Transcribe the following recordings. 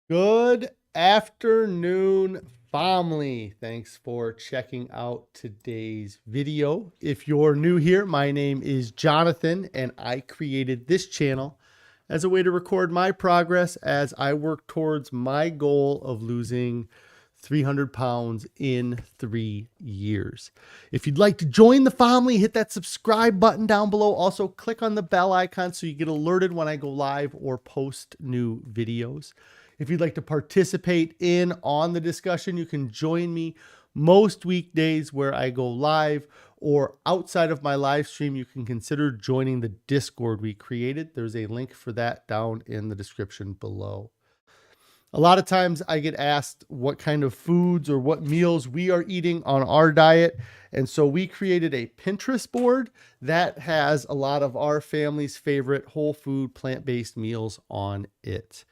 Good afternoon, family. Thanks for checking out today's video. If you're new here, my name is Jonathan, and I created this channel as a way to record my progress as I work towards my goal of losing 300 pounds in 3 years. If you'd like to join the family, hit that subscribe button down below. Also, click on the bell icon so you get alerted when I go live or post new videos. If you'd like to participate on the discussion, you can join me most weekdays where I go live, or outside of my live stream, you can consider joining the Discord we created. There's a link for that down in the description below. A lot of times I get asked what kind of foods or what meals we are eating on our diet. And so we created a Pinterest board that has a lot of our family's favorite whole food, plant-based meals on it.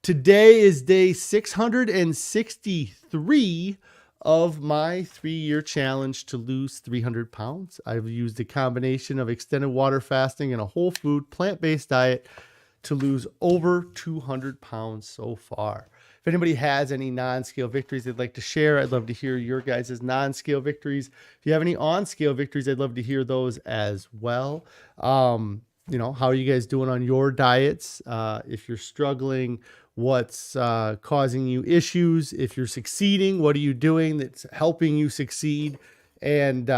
Today is day 663 of my 3-year challenge to lose 300 pounds. I've used a combination of extended water fasting and a whole food, plant-based diet to lose over 200 pounds so far. If anybody has any non-scale victories they'd like to share, I'd love to hear your guys' non-scale victories. If you have any on-scale victories, I'd love to hear those as well. How are you guys doing on your diets? If you're struggling, what's causing you issues? If you're succeeding, what are you doing that's helping you succeed? And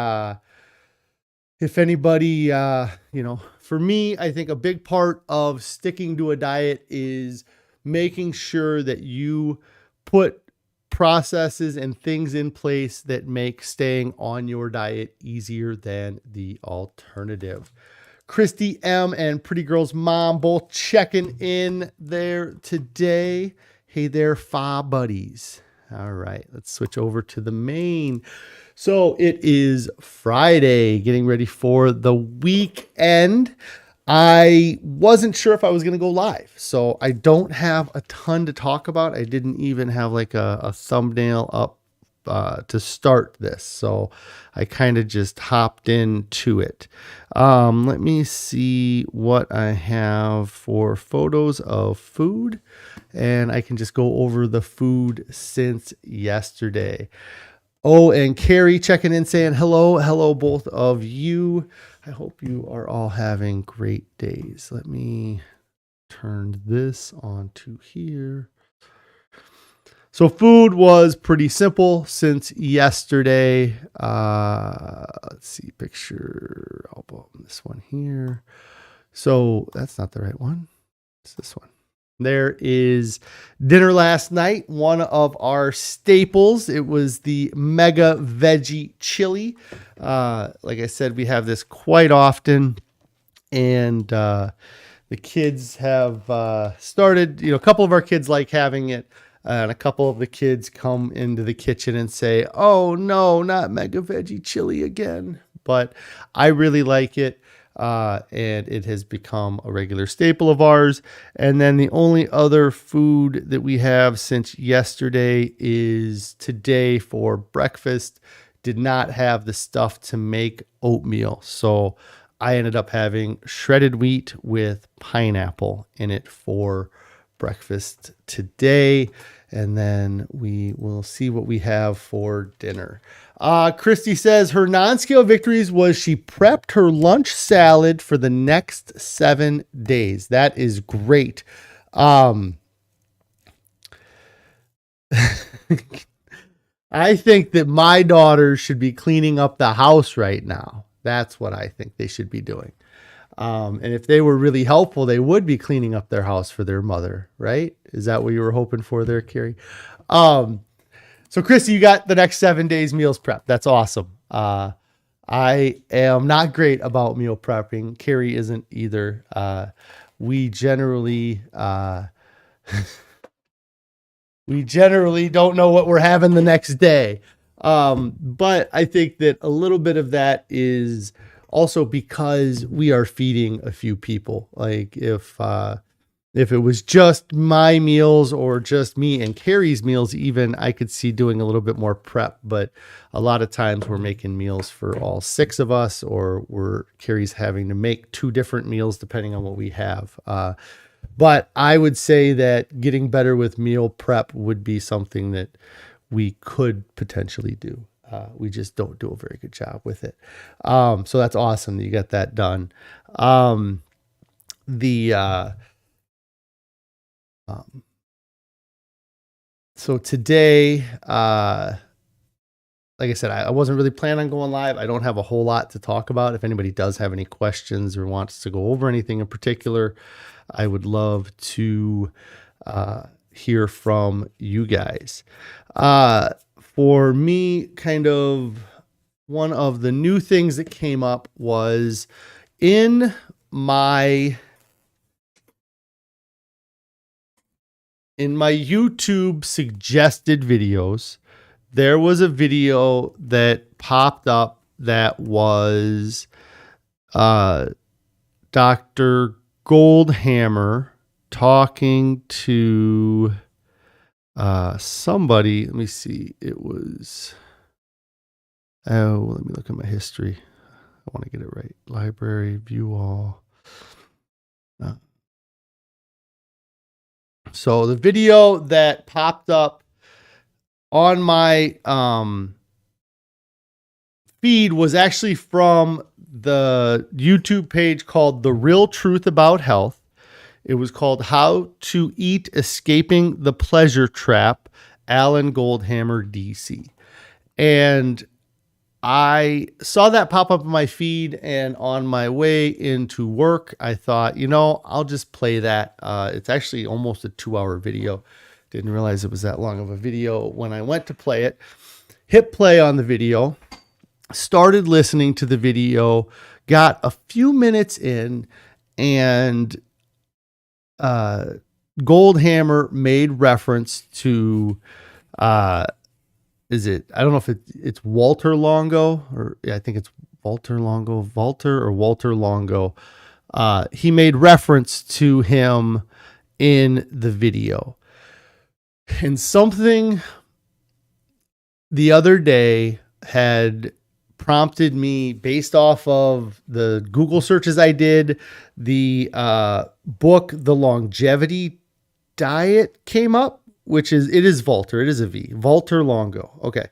if anybody, for me, I think a big part of sticking to a diet is making sure that you put processes and things in place that make staying on your diet easier than the alternative. Christy M and Pretty Girl's mom both checking in there today. Hey there, fa buddies. All right, let's switch over to the main. So it is Friday, getting ready for the weekend. I wasn't sure if I was going to go live, so I don't have a ton to talk about. I didn't even have like a thumbnail up to start this, so I kind of just hopped into it. Let me see what I have for photos of food, and I can just go over the food since yesterday. Oh, and Carrie checking in saying hello both of you. I hope you are all having great days. Let me turn this on to here. So food was pretty simple since yesterday. Let's see, picture. I'll put this one here. So that's not the right one. It's this one. There is dinner last night, one of our staples. It was the mega veggie chili. Like I said, we have this quite often, and the kids have started, a couple of our kids like having it, and a couple of the kids come into the kitchen and say, oh no, not mega veggie chili again. But I really like it. And it has become a regular staple of ours. And then the only other food that we have since yesterday is today for breakfast. Did not have the stuff to make oatmeal, so I ended up having shredded wheat with pineapple in it for breakfast today. And then we will see what we have for dinner. Christy says her non-scale victories was she prepped her lunch salad for the next 7 days. That is great. I think that my daughters should be cleaning up the house right now. That's what I think they should be doing. And if they were really helpful, they would be cleaning up their house for their mother, right? Is that what you were hoping for there, Carrie? So Christy, you got the next 7 days meals prep. That's awesome. I am not great about meal prepping. Carrie isn't either. We generally don't know what we're having the next day. But I think that a little bit of that is also because we are feeding a few people. Like if it was just my meals or just me and Carrie's meals, even, I could see doing a little bit more prep. But a lot of times we're making meals for all 6 of us, or Carrie's having to make 2 different meals depending on what we have. But I would say that getting better with meal prep would be something that we could potentially do. We just don't do a very good job with it. So that's awesome that you got that done. So today, like I said, I wasn't really planning on going live. I don't have a whole lot to talk about. If anybody does have any questions or wants to go over anything in particular, I would love to hear from you guys. For me, kind of one of the new things that came up was in my YouTube suggested videos, there was a video that popped up that was Dr. Goldhammer talking to somebody. Let me see. It was, let me look at my history. I want to get it right. Library, view all. So the video that popped up on my feed was actually from the YouTube page called The Real Truth About Health. It was called How to Eat Escaping the Pleasure Trap, Alan Goldhammer, DC. And I saw that pop up in my feed, and on my way into work, I thought, I'll just play that. It's actually almost a 2-hour video. Didn't realize it was that long of a video when I went to play it. Hit play on the video, started listening to the video, got a few minutes in, and Goldhammer made reference to, I don't know if it's Walter Longo, or I think it's Walter Longo, or Walter Longo. He made reference to him in the video. And something the other day had prompted me, based off of the Google searches I did, the book, The Longevity Diet came up, which is, it is Walter. It is a V. Walter Longo. Okay.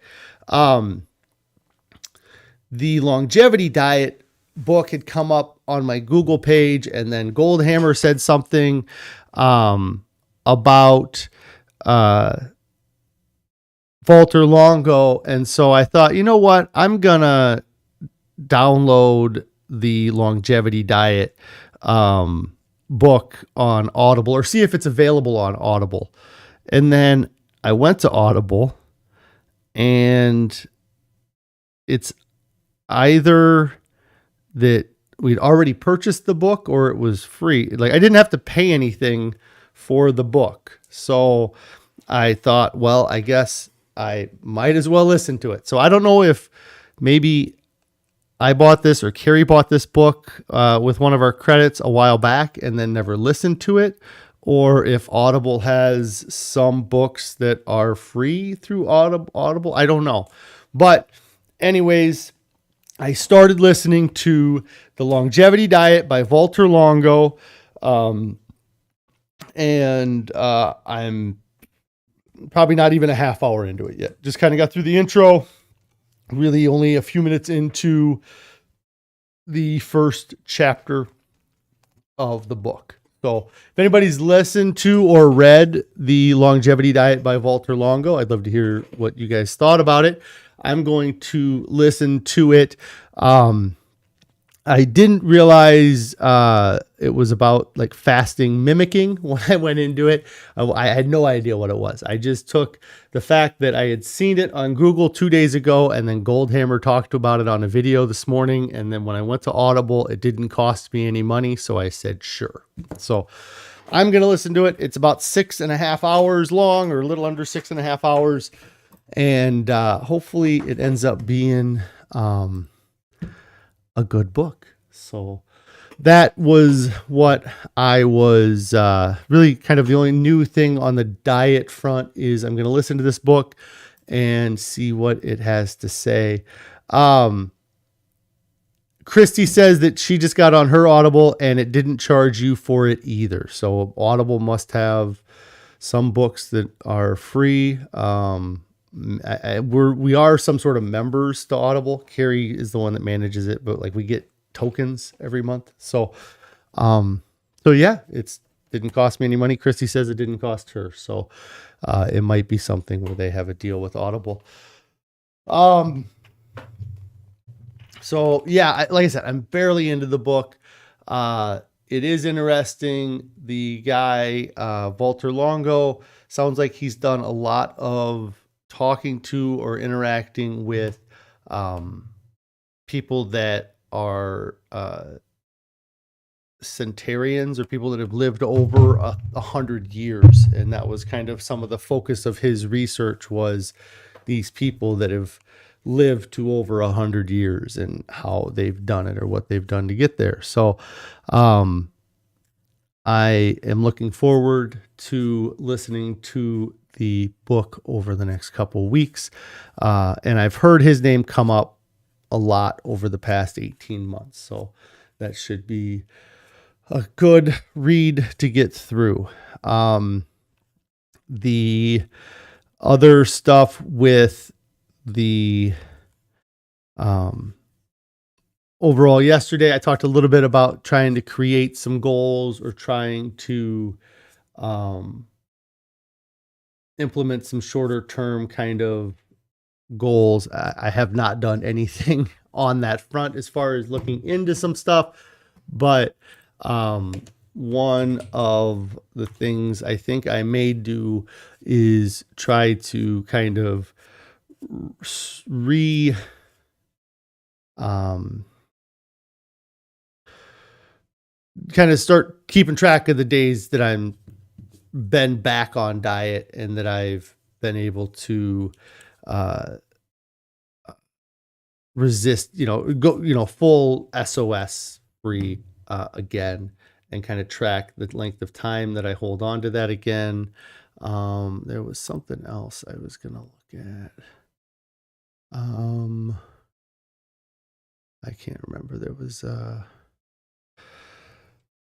The Longevity Diet book had come up on my Google page, and then Goldhammer said something about Walter Longo. And so I thought, you know what? I'm going to download the Longevity Diet book on Audible, or see if it's available on Audible. And then I went to Audible, and it's either that we'd already purchased the book or it was free. Like, I didn't have to pay anything for the book. So I thought, well, I guess I might as well listen to it. So I don't know if maybe I bought this or Carrie bought this book with one of our credits a while back and then never listened to it, or if Audible has some books that are free through Audible. I don't know. But anyways, I started listening to The Longevity Diet by Walter Longo. And I'm probably not even a half hour into it yet. Just kind of got through the intro, really only a few minutes into the first chapter of the book. So if anybody's listened to or read The Longevity Diet by Walter Longo, I'd love to hear what you guys thought about it. I'm going to listen to it. I didn't realize it was about like fasting mimicking when I went into it. I had no idea what it was. I just took the fact that I had seen it on Google 2 days ago, and then Goldhammer talked about it on a video this morning. And then when I went to Audible, it didn't cost me any money. So I said, sure. So I'm going to listen to it. It's about 6.5 hours long, or a little under 6.5 hours. And hopefully it ends up being a good book. So that was what I was really kind of the only new thing on the diet front is I'm going to listen to this book and see what it has to say. Christy says that she just got on her Audible and it didn't charge you for it either. So Audible must have some books that are free. We are some sort of members to Audible. Carrie is the one that manages it, but like we get tokens every month. So yeah, it's didn't cost me any money. Christy says it didn't cost her. So it might be something where they have a deal with Audible. So yeah, like I said, I'm barely into the book. It is interesting. The guy, Walter Longo, sounds like he's done a lot of talking to or interacting with people that are centenarians or people that have lived over 100 years. And that was kind of some of the focus of his research, was these people that have lived to over 100 years and how they've done it or what they've done to get there. So I am looking forward to listening to the book over the next couple weeks. And I've heard his name come up a lot over the past 18 months. So that should be a good read to get through. The other stuff with the overall yesterday, I talked a little bit about trying to create some goals or trying to implement some shorter term kind of goals. I have not done anything on that front as far as looking into some stuff, but one of the things I think I may do is try to kind of kind of start keeping track of the days that I'm been back on diet and that I've been able to resist, go, full SOS free again, and kind of track the length of time that I hold on to that again. There was something else I was going to look at. I can't remember. There was,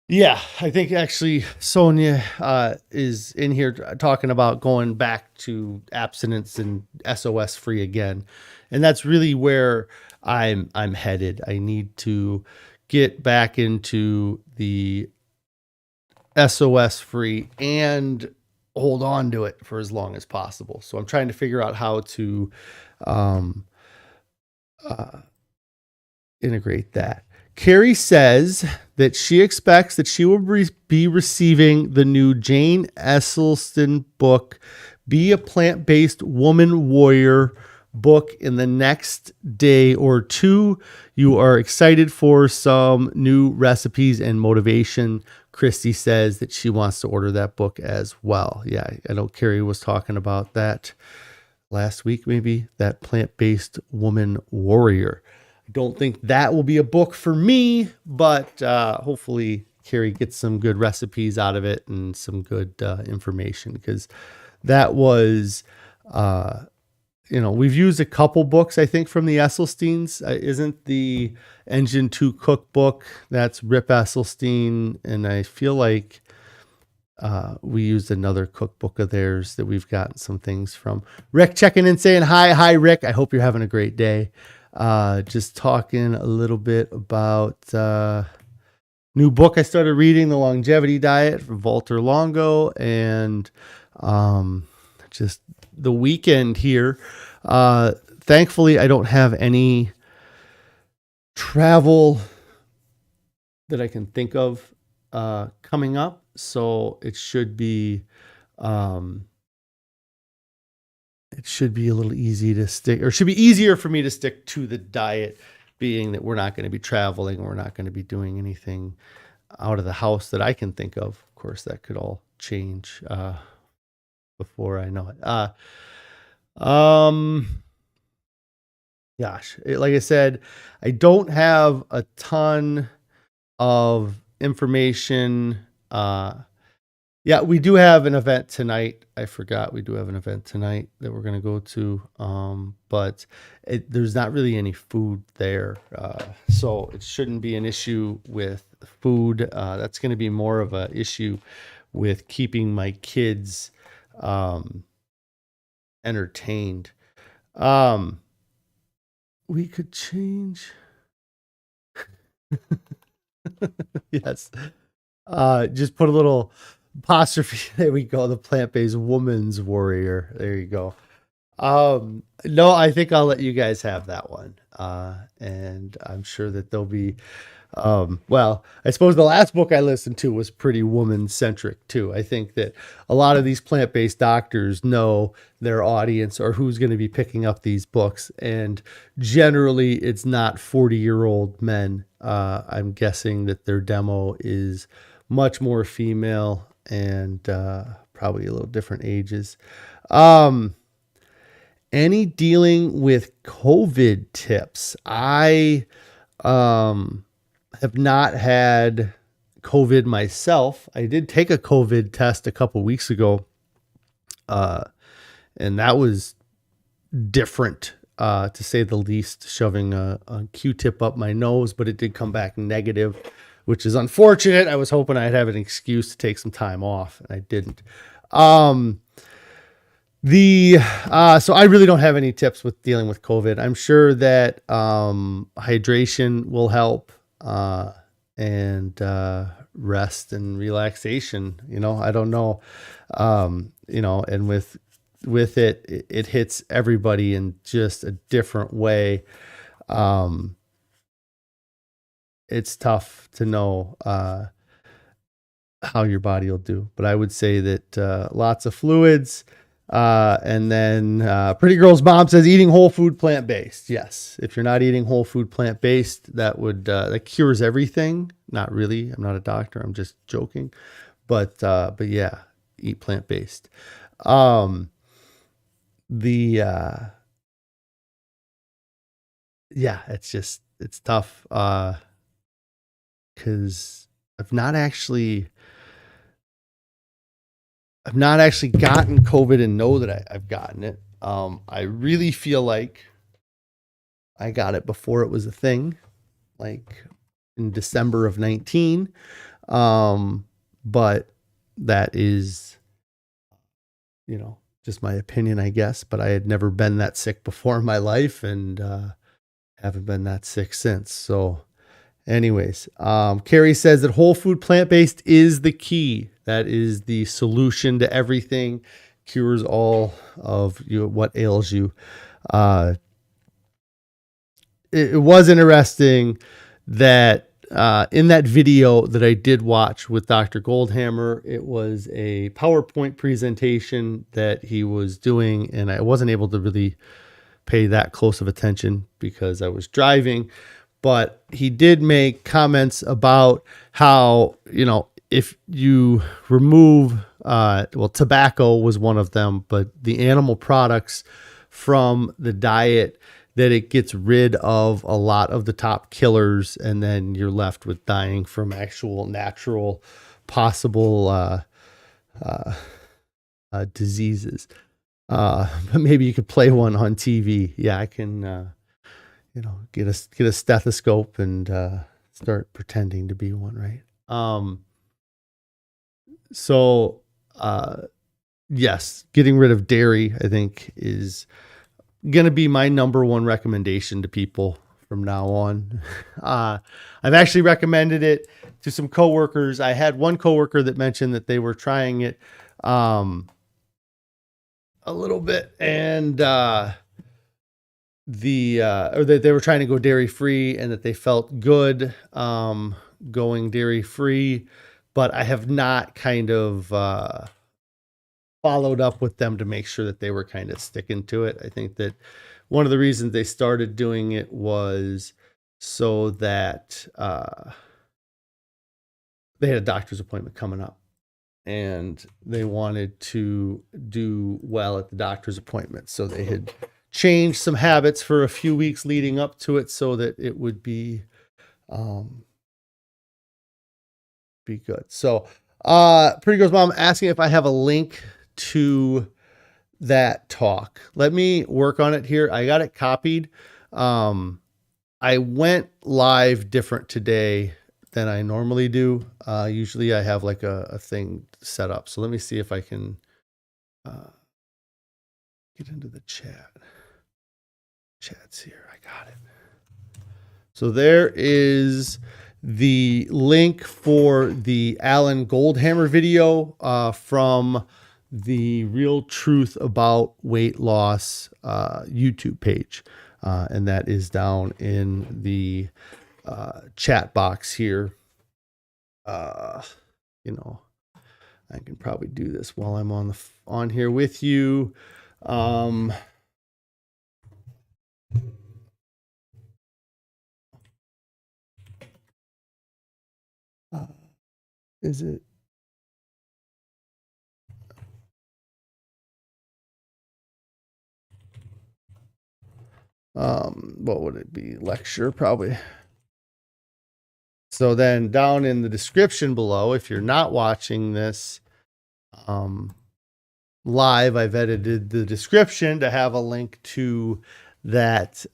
yeah, I think actually Sonia is in here talking about going back to abstinence and SOS free again. And that's really where I'm headed. I need to get back into the SOS free and hold on to it for as long as possible. So I'm trying to figure out how to integrate that. Carrie says that she expects that she will be receiving the new Jane Esselstyn book, Be a Plant-Based Woman Warrior book, in the next day or two. You are excited for some new recipes and motivation. Christy says that she wants to order that book as well. Yeah, I know Carrie was talking about that last week, maybe, that Plant-Based Woman Warrior. I don't think that will be a book for me, but hopefully Carrie gets some good recipes out of it and some good information, because that was, we've used a couple books, I think, from the Esselstyns. Isn't the Engine 2 cookbook, that's Rip Esselstyn, and I feel like we used another cookbook of theirs that we've gotten some things from. Rick checking in saying hi Rick, I hope you're having a great day. Just talking a little bit about new book I started reading, The Longevity Diet from Walter Longo, and just the weekend here. Thankfully, I don't have any travel that I can think of coming up, so it should be a little easy to stick, or should be easier for me to stick to the diet, being that we're not going to be traveling, we're not going to be doing anything out of the house that I can think of. Of course, that could all change before I know it. Like I said, I don't have a ton of information Yeah, we do have an event tonight. I forgot we do have an event tonight that we're going to go to. But there's not really any food there. So it shouldn't be an issue with food. That's going to be more of an issue with keeping my kids um, entertained. Um, we could change. Yes. Just put a little apostrophe. There we go. The plant-based woman's warrior. There you go. No, I think I'll let you guys have that one. And I'm sure that they'll be, well, I suppose the last book I listened to was pretty woman centric too. I think that a lot of these plant-based doctors know their audience or who's going to be picking up these books. And generally it's not 40-year-old men. I'm guessing that their demo is much more female and, probably a little different ages. Any dealing with COVID tips? I have not had COVID myself. I did take a COVID test a couple weeks ago, and that was different, to say the least, shoving a Q-tip up my nose, but it did come back negative, which is unfortunate. I was hoping I'd have an excuse to take some time off, and I didn't. So I really don't have any tips with dealing with COVID. I'm sure that hydration will help, and rest and relaxation. I don't know. And with it hits everybody in just a different way. It's tough to know how your body will do, but I would say that lots of fluids. And then Pretty Girl's mom says eating whole food plant-based. Yes. If you're not eating whole food plant-based, that cures everything. Not really. I'm not a doctor. I'm just joking. But yeah, eat plant-based. Yeah, it's tough. 'Cause I've not actually gotten COVID and know that I've gotten it. I really feel like I got it before it was a thing, like in December of 19. But that is, just my opinion, I guess. But I had never been that sick before in my life, and haven't been that sick since. So anyways, Carrie says that whole food plant-based is the key. That is the solution to everything, cures all of what ails you. It was interesting that in that video that I did watch with Dr. Goldhammer, it was a PowerPoint presentation that he was doing, and I wasn't able to really pay that close of attention because I was driving. But he did make comments about how, if you remove, tobacco was one of them, but the animal products from the diet, that it gets rid of a lot of the top killers, and then you're left with dying from actual natural possible diseases. But maybe you could play one on TV. Yeah, I can, get a stethoscope and start pretending to be one, right? Yes, getting rid of dairy, I think, is going to be my number one recommendation to people from now on. I've actually recommended it to some coworkers. I had one coworker that mentioned that they were trying it a little bit, and or that they were trying to go dairy free, and that they felt good going dairy free. But I have not kind of followed up with them to make sure that they were kind of sticking to it. I think that one of the reasons they started doing it was so that they had a doctor's appointment coming up, and they wanted to do well at the doctor's appointment. So they had changed some habits for a few weeks leading up to it so that it would be good. So Pretty Girl's mom asking if I have a link to that talk. Let me work on it here. I got it copied. I went live different today than I normally do. Usually I have like a thing set up. So let me see if I can get into the chat. Chat's here. I got it. So there is the link for the Alan Goldhammer video from the Real Truth About Weight Loss YouTube page. And that is down in the chat box here. You know, I can probably do this while I'm on here with you. Is it? What would it be? Lecture, probably. So then down in the description below, if you're not watching this live, I've edited the description to have a link to that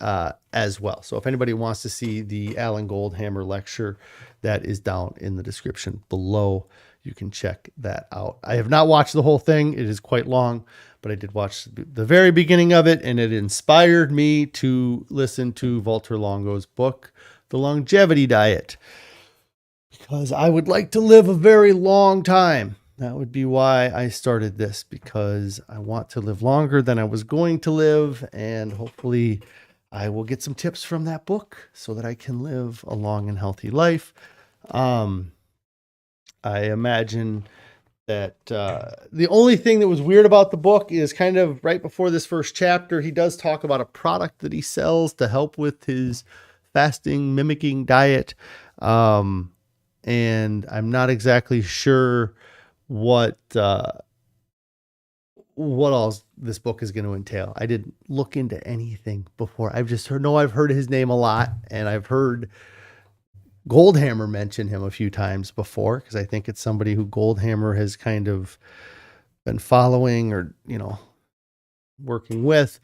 as well. So if anybody wants to see the Alan Goldhammer lecture, that is down in the description below. You can check that out. I have not watched the whole thing. It is quite long, but I did watch the very beginning of it, and it inspired me to listen to Walter Longo's book, The Longevity Diet, because I would like to live a very long time. That would be why I started this, because I want to live longer than I was going to live, and hopefully I will get some tips from that book so that I can live a long and healthy life. I imagine that the only thing that was weird about the book is kind of right before this first chapter, he does talk about a product that he sells to help with his fasting mimicking diet. And I'm not exactly sure what else this book is going to entail. I didn't look into anything before. I've heard his name a lot, and I've heard Goldhammer mention him a few times before, because I think it's somebody who Goldhammer has kind of been following or, working with.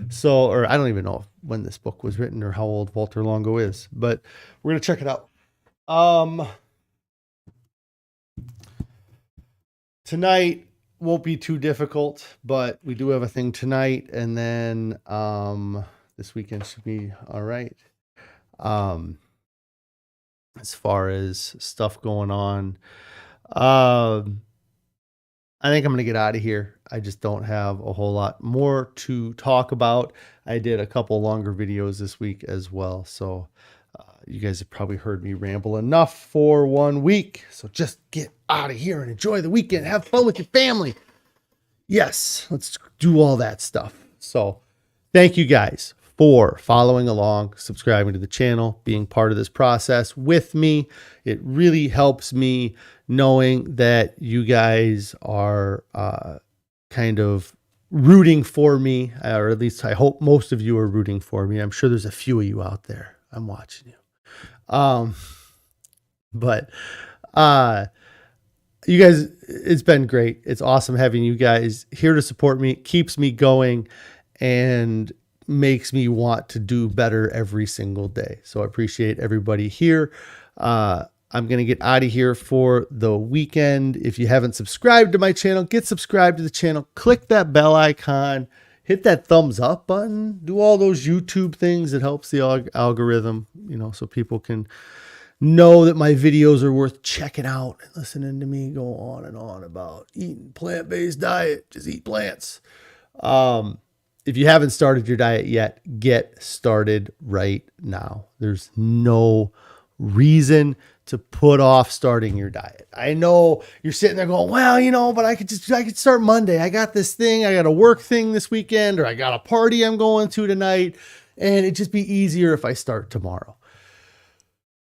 So, or I don't even know when this book was written or how old Walter Longo is, but we're going to check it out. Tonight won't be too difficult, but we do have a thing tonight, and then this weekend should be all right. As far as stuff going on, I think I'm going to get out of here. I just don't have a whole lot more to talk about. I did a couple longer videos this week as well, so you guys have probably heard me ramble enough for 1 week. So just get out of here and enjoy the weekend. Have fun with your family. Yes, let's do all that stuff. So thank you guys for following along, subscribing to the channel, being part of this process with me. It really helps me knowing that you guys are kind of rooting for me, or at least I hope most of you are rooting for me. I'm sure there's a few of you out there. I'm watching you. But you guys, it's been great. It's awesome having you guys here to support me. It keeps me going and makes me want to do better every single day. So I appreciate everybody here. I'm going to get out of here for the weekend. If you haven't subscribed to my channel, get subscribed to the channel. Click that bell icon. Hit that thumbs up button. Do all those YouTube things that helps the algorithm, so people can know that my videos are worth checking out and listening to me go on and on about eating plant-based diet. Just eat plants. If you haven't started your diet yet, get started right now. There's no reason to put off starting your diet. I know you're sitting there going, well, but I could start Monday. I got this thing. I got a work thing this weekend, or I got a party I'm going to tonight. And it'd just be easier if I start tomorrow.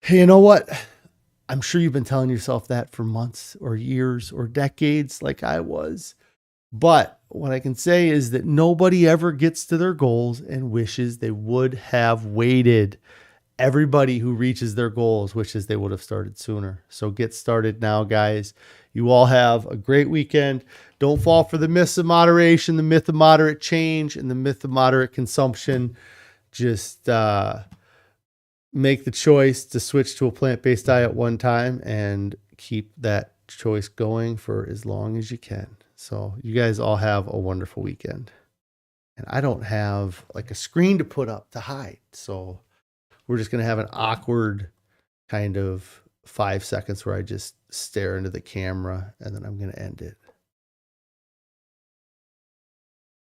Hey, you know what? I'm sure you've been telling yourself that for months or years or decades, like I was. But what I can say is that nobody ever gets to their goals and wishes they would have waited everybody who reaches their goals wishes they would have started sooner. So get started now, guys. You all have a great weekend. Don't fall for the myths of moderation, the myth of moderate change, and the myth of moderate consumption. Just make the choice to switch to a plant-based diet one time and keep that choice going for as long as you can. So you guys all have a wonderful weekend. And I don't have like a screen to put up to hide. So we're just going to have an awkward kind of 5 seconds where I just stare into the camera and then I'm going to end it.